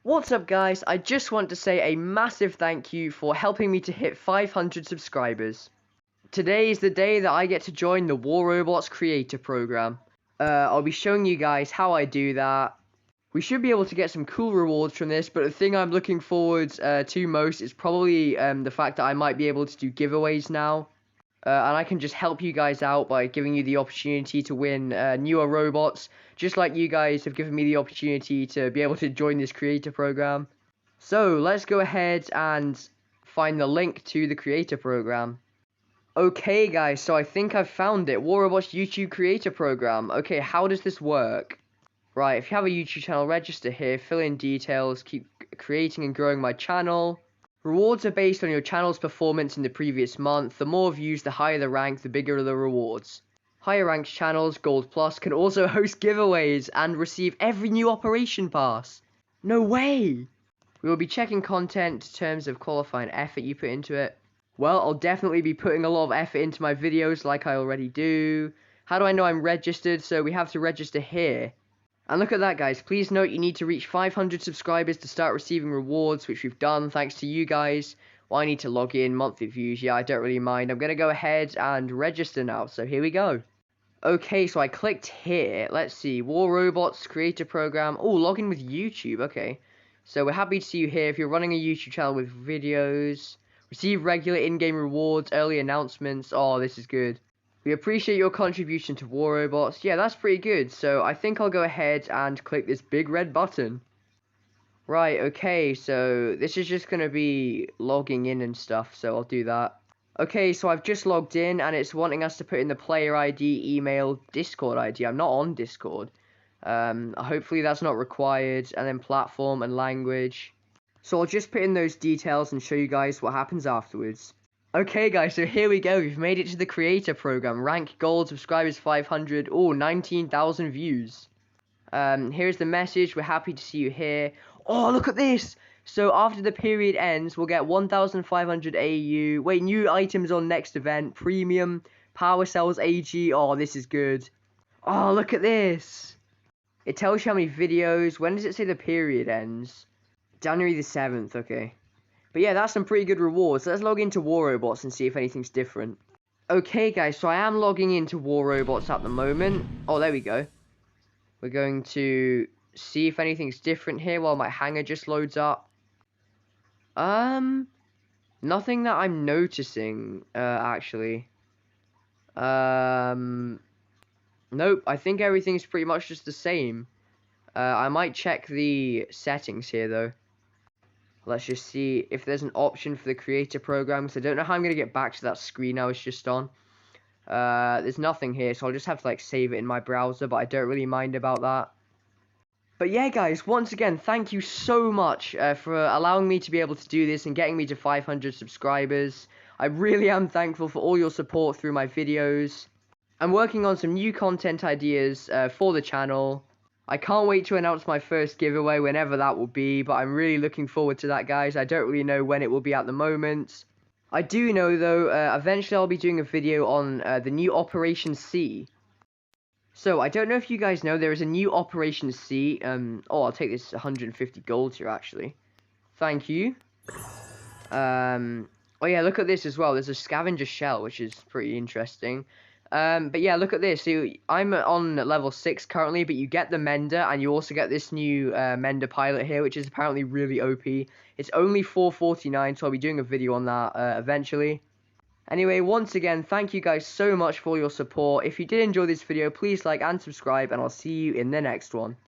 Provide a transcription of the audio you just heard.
What's up guys, I just want to say a massive thank you for helping me to hit 500 subscribers. Today is the day that I get to join the War Robots Creator Program. I'll be showing you guys how I do that. We should be able to get some cool rewards from this, but the thing I'm looking forward to most is probably the fact that I might be able to do giveaways now. And I can just help you guys out by giving you the opportunity to win newer robots, just like you guys have given me the opportunity to be able to join this creator program. So let's go ahead and find the link to the creator program. Okay guys, so I think I've found it. War Robots YouTube creator program. Okay, how does this work? Right, if you have a YouTube channel, register here, fill in details, keep creating and growing my channel. Rewards are based on your channel's performance in the previous month. The more views, the higher the rank, the bigger the rewards. Higher ranked channels, Gold Plus, can also host giveaways and receive every new operation pass. No way! We will be checking content in terms of qualifying effort you put into it. Well, I'll definitely be putting a lot of effort into my videos like I already do. How do I know I'm registered? So we have to register here. And look at that guys, please note you need to reach 500 subscribers to start receiving rewards, which we've done thanks to you guys. Well, I need to log in, monthly views, yeah, I don't really mind. I'm going to go ahead and register now, so here we go. Okay, so I clicked here, let's see, War Robots Creator Program. Oh, log in with YouTube, okay. So we're happy to see you here. If you're running a YouTube channel with videos, receive regular in-game rewards, early announcements. Oh, this is good. We appreciate your contribution to War Robots. Yeah, that's pretty good. So I think I'll go ahead and click this big red button. Right, okay, so this is just going to be logging in and stuff, so I'll do that. Okay, so I've just logged in, and it's wanting us to put in the player ID, email, Discord ID. I'm not on Discord. Hopefully that's not required, and then platform and language. So I'll just put in those details and show you guys what happens afterwards. Okay guys, so here we go, we've made it to the creator program, rank gold, subscribers 500, oh, 19,000 views. Here's the message, we're happy to see you here. Oh, look at this! So after the period ends, we'll get 1,500 AU, wait, new items on next event, premium, power cells AG, oh, this is good. Oh, look at this! It tells you how many videos, when does it say the period ends? January the 7th, okay. But yeah, that's some pretty good rewards. Let's log into War Robots and see if anything's different. Okay, guys, so I am logging into War Robots at the moment. Oh, there we go. We're going to see if anything's different here while my hangar just loads up. Nothing that I'm noticing, actually. Nope, I think everything's pretty much just the same. I might check the settings here, though. Let's just see if there's an option for the creator program, because I don't know how I'm going to get back to that screen I was just on. There's nothing here, so I'll just have to like save it in my browser, but I don't really mind about that. But yeah guys, once again, thank you so much for allowing me to be able to do this and getting me to 500 subscribers. I really am thankful for all your support through my videos. I'm working on some new content ideas for the channel. I can't wait to announce my first giveaway whenever that will be, but I'm really looking forward to that, guys. I don't really know when it will be at the moment. I do know, though, eventually I'll be doing a video on the new Operation C. So, I don't know if you guys know, there is a new Operation C. Oh, I'll take this 150 gold here, actually. Thank you. Oh yeah, look at this as well. There's a scavenger shell, which is pretty interesting. But yeah, look at this. So I'm on level 6 currently, but you get the Mender, and you also get this new Mender pilot here, which is apparently really OP. It's only 449, so I'll be doing a video on that eventually. Anyway, once again, thank you guys so much for your support. If you did enjoy this video, please like and subscribe, and I'll see you in the next one.